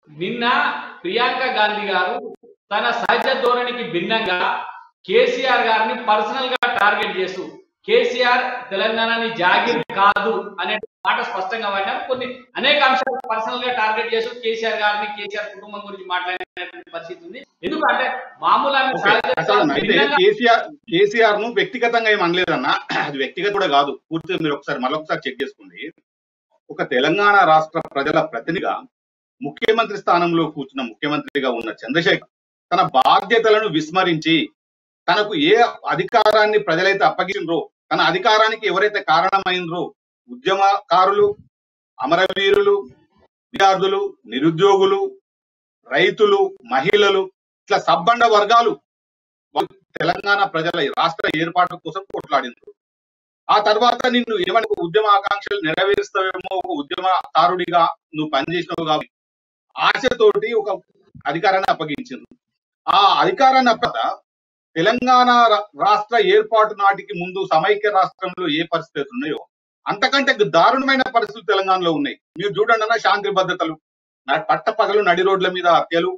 నిన్న ప్రియాంక గాంధీ గారు తన సహజ ధోరణికి భిన్నంగా కేసీఆర్ గారిని పర్సనల్ గా టార్గెట్ చేస్తూ కేసీఆర్ తెలంగాణని జాగీర్ కాదు అనే మాట స్పష్టంగా వాడినారు. కొన్ని అనేక అంశాలు పర్సనల్ గా టార్గెట్ చేస్తూ కేసీఆర్ గారిని కేసీఆర్ కుటుంబం గురించి మాట్లాడినటువంటి పరిస్థితి ఉంది. ఎందుకంటే కేసీఆర్ ను వ్యక్తిగతంగా ఏం అనలేదన్నా, అది వ్యక్తిగత కూడా కాదు. పూర్తిగా మీరు మరొకసారి చెక్ చేసుకోండి. ఒక తెలంగాణ రాష్ట్ర ప్రజల ప్రతినిధిగా ముఖ్యమంత్రి స్థానంలో కూర్చున్న ముఖ్యమంత్రిగా ఉన్న చంద్రశేఖర్ తన బాధ్యతలను విస్మరించి తనకు ఏ అధికారాన్ని ప్రజలైతే అప్పగించారో, తన అధికారానికి ఎవరైతే కారణమైనరో ఉద్యమకారులు, అమరవీరులు, విద్యార్థులు, నిరుద్యోగులు, రైతులు, మహిళలు, ఇట్లా సబ్బండ వర్గాలు తెలంగాణ ప్రజల రాష్ట్ర ఏర్పాటు కోసం కొట్లాడినారు. ఆ తర్వాత నిన్ను ఏమైనా ఉద్యమ ఆకాంక్షలు నెరవేరుస్తావేమో, ఒక ఉద్యమకారుడిగా నువ్వు పనిచేసినావు కాబట్టి ఆశతోటి ఒక అధికారాన్ని అప్పగించారు. ఆ అధికారాన్ని తెలంగాణ రాష్ట్ర ఏర్పాటు నాటికి ముందు సమైక్య రాష్ట్రంలో ఏ పరిస్థితులు ఉన్నాయో అంతకంటే దారుణమైన పరిస్థితులు తెలంగాణలో ఉన్నాయి. మీరు చూడండి అన్న, శాంతి భద్రతలు, పట్టపగలు నడి రోడ్ల మీద హత్యలు,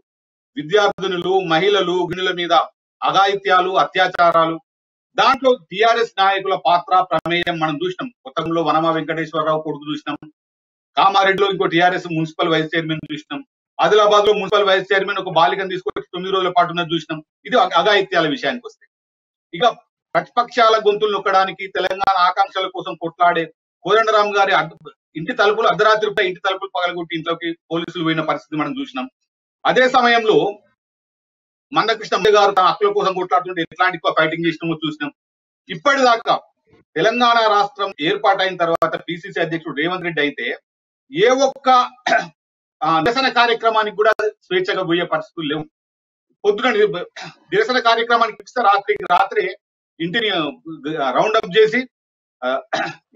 విద్యార్థినులు, మహిళలు, గిణుల మీద అఘాయిత్యాలు, అత్యాచారాలు, దాంట్లో టిఆర్ఎస్ నాయకుల పాత్ర ప్రమేయం మనం చూసినాం. కొత్తగూడెంలో వనమా వెంకటేశ్వరరావు కొడుకు చూసినాం, కామారెడ్డిలో ఇంకో టిఆర్ఎస్ మున్సిపల్ వైస్ చైర్మన్ చూసినాం, ఆదిలాబాద్ లో మున్సిపల్ వైస్ చైర్మన్ ఒక బాలికను తీసుకొచ్చి 9 రోజుల పాటు ఉన్నది చూసినాం. ఇది అఘాయిత్యాల విషయానికి వస్తే, ఇక ప్రతిపక్షాల గొంతులు నొక్కడానికి, తెలంగాణ ఆకాంక్షల కోసం కొట్లాడే కోదండరాం గారి ఇంటి తలుపులు అర్ధరాత్రిపై ఇంటి తలుపులు పగలగొట్టి ఇంట్లోకి పోలీసులు పోయిన పరిస్థితి మనం చూసినాం. అదే సమయంలో మందకృష్ణ గారు తన హక్కుల కోసం కొట్లాడుతుంటే ఎట్లాంటి ఫైటింగ్ చేసినామో చూసినాం. ఇప్పటిదాకా తెలంగాణ రాష్ట్రం ఏర్పాటైన తర్వాత పిసిసి అధ్యక్షుడు రేవంత్ రెడ్డి అయితే ఏ ఒక్క నిరసన కార్యక్రమానికి కూడా స్వేచ్ఛగా పోయే పరిస్థితులు లేవు. పొద్దున నిరసన కార్యక్రమానికి ఇస్తే రాత్రి ఇంటిని రౌండప్ చేసి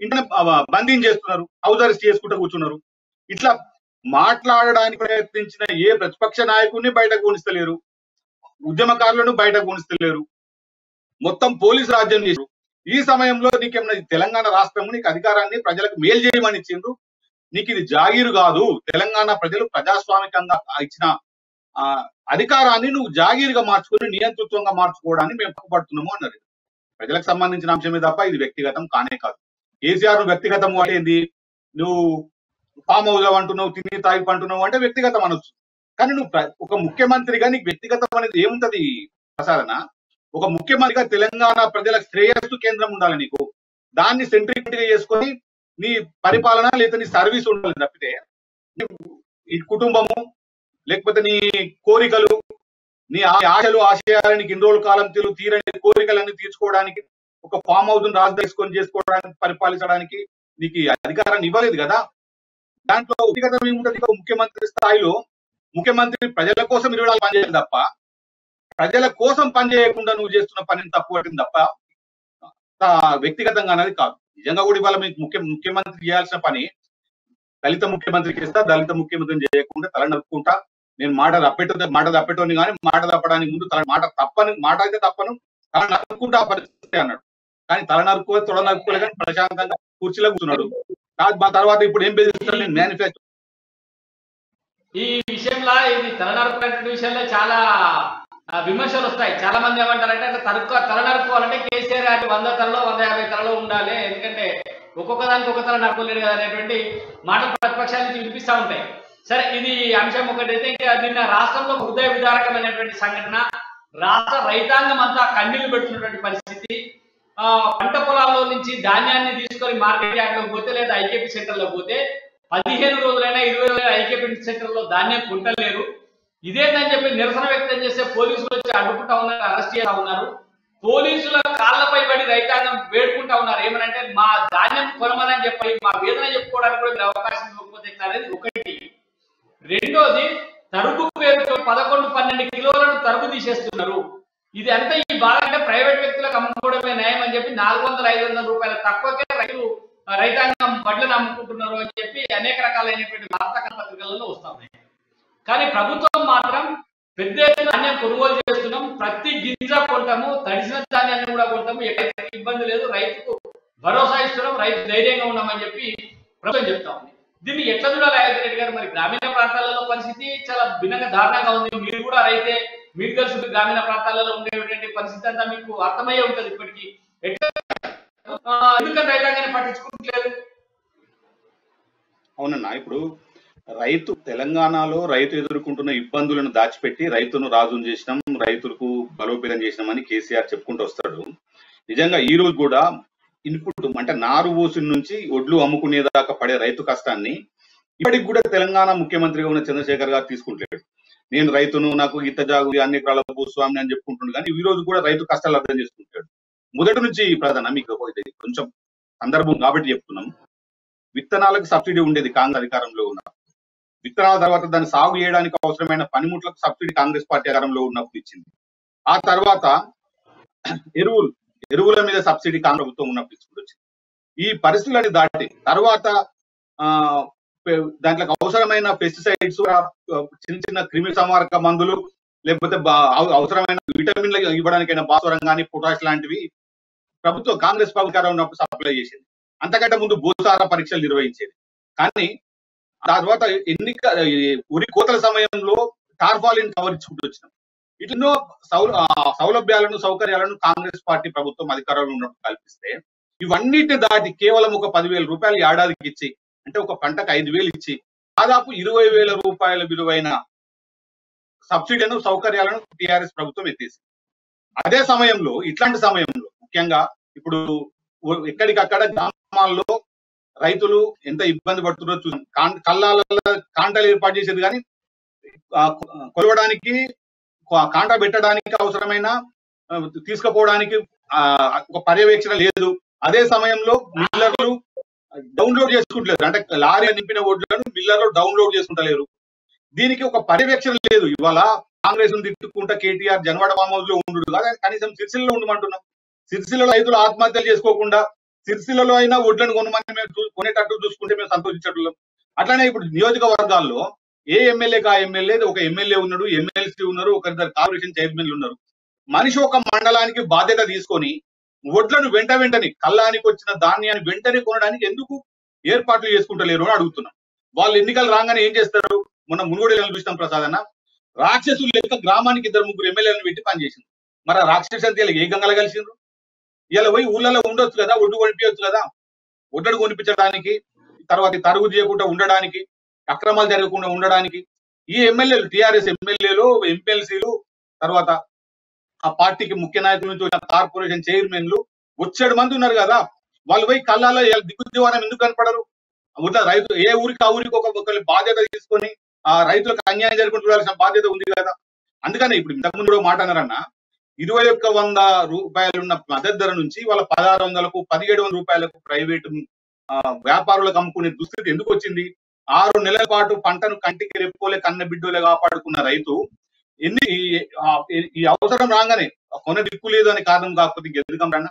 ఇంటిని బందీని చేస్తున్నారు, హౌస్ అరెస్ట్ చేసుకుంటూ కూర్చున్నారు. ఇట్లా మాట్లాడడానికి ప్రయత్నించిన ఏ ప్రతిపక్ష నాయకుడిని బయటకు కొనిస్తలేరు, ఉద్యమకారులను బయటకు కొనిస్తలేరు, మొత్తం పోలీసు రాజ్యం చేశారు. ఈ సమయంలో నీకేమన్నా తెలంగాణ రాష్ట్రము నీకు అధికారాన్ని ప్రజలకు మేలు చేయమని ఇచ్చిండ్రు, నీకు ఇది జాగీరు కాదు, తెలంగాణ ప్రజలు ప్రజాస్వామికంగా ఇచ్చిన అధికారాన్ని నువ్వు జాగీరుగా మార్చుకుని నియంతృత్వంగా మార్చుకోవడానికి మేము పట్టుబడుతున్నాము అన్నారు. ప్రజలకు సంబంధించిన అంశమే తప్ప ఇది వ్యక్తిగతం కానే కాదు. కేసీఆర్ ను వ్యక్తిగతం అంటే ఏంది, నువ్వు ఫామ్ హౌస్ అంటున్నావు, తిని తాగి అంటున్నావు అంటే వ్యక్తిగతం అనొచ్చు. కానీ నువ్వు ఒక ముఖ్యమంత్రిగా నీకు వ్యక్తిగతం అనేది ఏముంటది ప్రసాదన? ఒక ముఖ్యమంత్రిగా తెలంగాణ ప్రజల శ్రేయస్సు కేంద్రం ఉండాలి నీకు, దాన్ని సెంట్రిక్గా చేసుకొని నీ పరిపాలన లేదా నీ సర్వీస్ ఉండాలి తప్పితే ఈ కుటుంబము లేకపోతే నీ కోరికలు, నీ ఆశలు ఆశయాలని ఇన్ని రోజుల కాలం తీరని కోరికలన్నీ తీర్చుకోవడానికి ఒక ఫామ్ హౌస్ రాజధాని చేసుకోవడానికి పరిపాలించడానికి నీకు అధికారాన్ని ఇవ్వలేదు కదా. దాంట్లో వ్యక్తిగతం ఏముంటది? ముఖ్యమంత్రి స్థాయిలో ముఖ్యమంత్రి ప్రజల కోసం 20 పనిచేయాలి తప్ప ప్రజల కోసం పనిచేయకుండా నువ్వు చేస్తున్న పనిని తప్పు పట్టింది తప్ప వ్యక్తిగతంగా అనేది కాదు. నిజంగా కూడా ఇవాళ మీకు ముఖ్యమంత్రి చేయాల్సిన పని దళిత ముఖ్యమంత్రికి ఇస్తా, దళిత ముఖ్యమంత్రిని చేయకుండా తల నరుక్కుంటా, నేను మాట తప్పేటోని కానీ మాట తప్పడానికి ముందు మాట అయితే తప్పను, తల నరుక్కుంటా పరిస్థితి అన్నాడు. కానీ తల నరుక్కోలేదు, తొడ నరుక్కోలేదు, కానీ ప్రశాంతంగా కుర్చీలో కూర్చున్నాడు. మా తర్వాత ఇప్పుడు ఏం బెదిరిస్తాడు? నేను మేనిఫెస్టో ఈ విషయంలో, ఇది తల నరుకునే విషయంలో చాలా విమర్శలు వస్తాయి. చాలా మంది ఏమంటారంటే అట్లా తల నరుకోవాలంటే కేసీఆర్ గారి 100 తలలో 150 తలలో ఉండాలి, ఎందుకంటే ఒక్కొక్క దానికి ఒక తల నరుకోలేడు కదా అనేటువంటి మాటలు ప్రతిపక్షాల నుంచి వినిపిస్తూ ఉంటాయి. సరే, ఇది అంశం ఒకటైతే, ఇంకా నిన్న రాష్ట్రంలో హృదయ విదారకమైనటువంటి సంఘటన, రాష్ట్ర రైతాంగం అంతా కన్నీళ్లు పెడుతున్నటువంటి పరిస్థితి. పంట పొలాల్లో నుంచి ధాన్యాన్ని తీసుకొని మార్కెట్ యార్డ్లోకి పోతే లేదా ఐకేపీ సెంటర్లో పోతే 15 రోజులైనా 20 రోజులైనా ఐకేపీ సెంటర్లో ధాన్యం కొంటలేరు. ఇదేంటని చెప్పి నిరసన వ్యక్తం చేస్తే పోలీసులు వచ్చి అడ్డుకుంటా ఉన్నారు, అరెస్ట్ చేస్తా ఉన్నారు. పోలీసుల కాళ్లపై పడి రైతాంగం వేడుకుంటా ఉన్నారు. ఏమనంటే మా ధాన్యం కొనమని చెప్పి మా వేదన చెప్పుకోవడానికి కూడా మీరు అవకాశం ఇవ్వకపోతే అనేది ఒకటి. రెండోది, తరుగు పేరుతో 11-12 కిలోలను తరుగు తీసేస్తున్నారు. ఇది అంతా ఈ బాధ అంటే ప్రైవేట్ వ్యక్తులకు అమ్ముకోవడమే న్యాయం అని చెప్పి 400-500 రూపాయల తక్కువకే రైతాంగం వడ్లను అమ్ముకుంటున్నారు అని చెప్పి అనేక రకాలైనటువంటి వార్తా పత్రికలలో వస్తా ఉన్నాయి. కానీ ప్రభుత్వం మాత్రం పెద్ద ఎత్తున ధాన్యం కొనుగోలు చేస్తున్నాం, ప్రతి గింజ కొంటాము, తడిసిన ధాన్యాన్ని కూడా కొంటాము, ఎక్కడ ఇబ్బంది లేదు, రైతుకు భరోసా ఇస్తున్నాం, రైతు ధైర్యంగా ఉన్నామని చెప్పి ప్రభుత్వం చెప్తా ఉంది. దీన్ని ఎట్లా చూడాలి అయోధ్య రెడ్డి గారు? మరి గ్రామీణ ప్రాంతాలలో పరిస్థితి చాలా భిన్నంగా దారుణంగా ఉంది. మీరు కూడా రైతే, మీకు తెలుసు గ్రామీణ ప్రాంతాలలో ఉండేటువంటి పరిస్థితి అంతా మీకు అర్థమయ్యే ఉంటది ఇప్పటికీ. ఎట్లా ఎందుకంటే రైతాంగాన్ని పట్టించుకుంటలేదు? అవునన్నా, ఇప్పుడు తెలంగాణలో రైతు ఎదుర్కొంటున్న ఇబ్బందులను దాచిపెట్టి రైతును రాజును చేసినాం, రైతులకు బలోపేతం చేసినామని కేసీఆర్ చెప్పుకుంటూ వస్తాడు. నిజంగా ఈ రోజు కూడా ఇన్పుట్ అంటే నారు ఊసిన నుంచి ఒడ్లు అమ్ముకునేదాకా పడే రైతు కష్టాన్ని ఇప్పటికి కూడా తెలంగాణ ముఖ్యమంత్రిగా ఉన్న చంద్రశేఖర్ గారు తీసుకుంటాడు. నేను రైతును, నాకు ఈత జాగు అన్ని ఎకరాల భూస్వామిని అని చెప్పుకుంటున్నాడు, కానీ ఈ రోజు కూడా రైతు కష్టాలు అర్థం చేసుకుంటాడు. మొదటి నుంచి ప్రధాన మీకు కొంచెం సందర్భం కాబట్టి చెప్తున్నాం. విత్తనాలకు సబ్సిడీ ఉండేది కాంగ్రెస్ అధికారంలో ఉన్న. విత్తనాల తర్వాత దాన్ని సాగు చేయడానికి అవసరమైన పనిముట్లకు సబ్సిడీ కాంగ్రెస్ పార్టీ అధికారంలో ఉన్నప్పుడు ఇచ్చింది. ఆ తర్వాత ఎరువుల మీద సబ్సిడీ కాంగ్రెస్ ప్రభుత్వం ఉన్నప్పుడు ఇచ్చింది. ఈ పరిస్థితులని దాటి తర్వాత దాంట్లో అవసరమైన పెస్టిసైడ్స్, చిన్న చిన్న క్రిమి సంహారక మందులు, లేకపోతే అవసరమైన విటమిన్లు ఇవ్వడానికైనా భాస్వరం కానీ పొటాష్ లాంటివి ప్రభుత్వం కాంగ్రెస్ ప్రభుత్వం ఉన్నప్పుడు సప్లై చేసేది. అంతకంటే ముందు భూసార పరీక్షలు నిర్వహించేది. కానీ తర్వాత ఉరి కోతల సమయంలో టార్పాలిన్ కవర్ ఇచ్చుకుంటూ వచ్చినాం. ఇట్లనో సౌలభ్యాలను, సౌకర్యాలను కాంగ్రెస్ పార్టీ ప్రభుత్వం అధికారంలో ఉన్నప్పుడు కల్పిస్తే, ఇవన్నిటిని దాటి కేవలం ఒక 10,000 రూపాయలు ఏడాదికి ఇచ్చి, అంటే ఒక పంటకు 5,000 ఇచ్చి దాదాపు 20,000 రూపాయల విలువైన సబ్సిడీలను, సౌకర్యాలను టిఆర్ఎస్ ప్రభుత్వం ఎత్తేసింది. అదే సమయంలో, ఇట్లాంటి సమయంలో ముఖ్యంగా ఇప్పుడు ఎక్కడికక్కడ గ్రామాల్లో రైతులు ఎంత ఇబ్బంది పడుతున్నారో చూసాం. కళ్ళాలలో కాంటలు ఏర్పాటు చేసేది, కానీ కొలవడానికి, కాంట పెట్టడానికి అవసరమైన తీసుకుపోవడానికి ఒక పర్యవేక్షణ లేదు. అదే సమయంలో మిల్లర్లు డౌన్లోడ్ చేసుకుంటలేరు, అంటే లారీ నింపిన ఓట్లను మిల్లర్లు డౌన్లోడ్ చేసుకుంటలేరు. దీనికి ఒక పర్యవేక్షణ లేదు. ఇవాళ కాంగ్రెస్ తిట్టుకుంటా కేటీఆర్ జన్వాడ ఫామ్ హౌస్ లో ఉండు కాదు, కనీసం సిరిసిల్లలో ఉండమంటున్నాం. సిరిసిల్లలో రైతులు ఆత్మహత్యలు చేసుకోకుండా సిరిసిల్లలో అయినా ఒడ్లను కొనమని మేము కొనేటట్టు చూసుకుంటే మేము సంతోషించట్లేం. అట్లానే ఇప్పుడు నియోజకవర్గాల్లో ఏ ఎమ్మెల్యేకి ఆ ఎమ్మెల్యే, ఒక ఎమ్మెల్యే ఉన్నాడు, ఎమ్మెల్సీ ఉన్నారు, ఒకరిద్దరు కార్పొరేషన్ చైర్మన్లు ఉన్నారు. మనిషి ఒక మండలానికి బాధ్యత తీసుకొని ఒడ్లను వెంటనే కళ్ళానికి వచ్చిన ధాన్యాన్ని వెంటనే కొనడానికి ఎందుకు ఏర్పాట్లు చేసుకుంటలేరు అని అడుగుతున్నాం. వాళ్ళు ఎన్నికలు రాగానే ఏం చేస్తారు? మొన్న మునుగోడు చూసినాం ప్రసాద్ అన్న, రాక్షసులు లెక్క గ్రామానికి 2-3 ఎమ్మెల్యేలను పెట్టి పనిచేసింది. మరి ఆ రాక్షస ఏ గంగల కలిసిండ్రు? ఇలా పోయి ఊళ్ళలో ఉండొచ్చు కదా, ఒడ్డు కొనిపించవచ్చు కదా. ఒడ్డు కొనిపించడానికి, తర్వాత తరుగు చేయకుండా ఉండడానికి, అక్రమాలు జరగకుండా ఉండడానికి ఈ ఎమ్మెల్యేలు, టిఆర్ఎస్ ఎమ్మెల్యేలు, ఎమ్మెల్సీలు, తర్వాత ఆ పార్టీకి ముఖ్య నాయకుల నుంచి వచ్చిన కార్పొరేషన్ చైర్మన్లు 7 మంది ఉన్నారు కదా. వాళ్ళు పోయి కళ్ళాలో దిగ్గుద్యోగం ఎందుకు కనపడరు? ఇట్లా రైతు ఏ ఊరికి ఆ ఊరికి ఒక బాధ్యత తీసుకొని ఆ రైతులకు అన్యాయం జరుగుతూ చూడాల్సిన బాధ్యత ఉంది కదా. అందుకని ఇప్పుడు ఇంతకుముందు కూడా మాట అన్నారన్న, 2,100 రూపాయలున్న మద్దతు ధర నుంచి వాళ్ళ 1,600కు 1,700 రూపాయలకు ప్రైవేటు వ్యాపారులకు అమ్ముకునే దుస్థితి ఎందుకు వచ్చింది? 6 నెలల పాటు పంటను కంటికి రెప్పోలే కన్న బిడ్డోలే కాపాడుకున్న రైతు ఈ అవసరం రాగానే కొన దిక్కు లేదు అనే కారణం కాకపోతే ఎందుకన్నా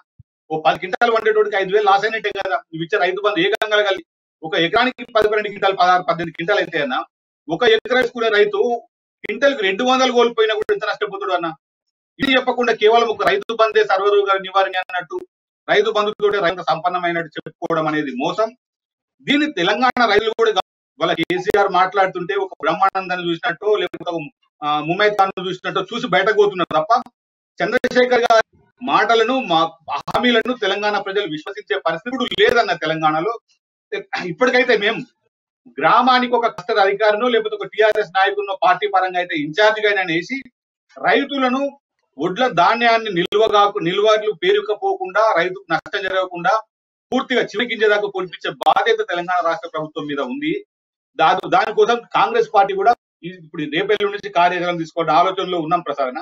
ఓ 10 క్వింటాలు వండేటోడికి 5,000 లాస్ అయినట్టే కదా. నువ్వు ఇచ్చే రైతు బంధు ఏ గంగలు కలిగి ఒక ఎకరానికి 12 క్వింటాలు, 16-18 క్వింటాలు అయితే అన్న, ఒక ఎకరా వేసుకునే రైతు క్వింటల్కి 200 కోల్పోయినా కూడా ఎంత నష్టపోతాడు అన్న. ఇది చెప్పకుండా కేవలం ఒక రైతు బంధే సర్వరోగ నివారణ అన్నట్టు, రైతు బంధుతోటే రైతు సంపన్నమైనట్టు చెప్పుకోవడం అనేది మోసం. దీన్ని తెలంగాణ రైతులు కూడా వాళ్ళ కేసీఆర్ మాట్లాడుతుంటే ఒక బ్రహ్మానందాన్ని చూసినట్టు, లేకపోతే ముమైతాన్ని చూసినట్టు చూసి బయటకు పోతున్నారు తప్ప చంద్రశేఖర్ గారి మాటలను, హామీలను తెలంగాణ ప్రజలు విశ్వసించే పరిస్థితి కూడా లేదన్న తెలంగాణలో. ఇప్పటికైతే మేము గ్రామానికి ఒక కస్టర్ అధికారినో, లేకపోతే ఒక టిఆర్ఎస్ నాయకుడినో పార్టీ పరంగా అయితే ఇన్ఛార్జిగా వేసి రైతులను ఒడ్ల ధాన్యాన్ని నిల్వలు పేరుకపోకుండా, రైతుకు నష్టం జరగకుండా పూర్తిగా చివరికించేదాకా కొనిపించే బాధ్యత తెలంగాణ రాష్ట్ర ప్రభుత్వం మీద ఉంది. దానికోసం కాంగ్రెస్ పార్టీ కూడా ఇప్పుడు రేపల్లి నుంచి కార్యాచరణ తీసుకోవడం ఆలోచనలో ఉన్నాం ప్రసాదన.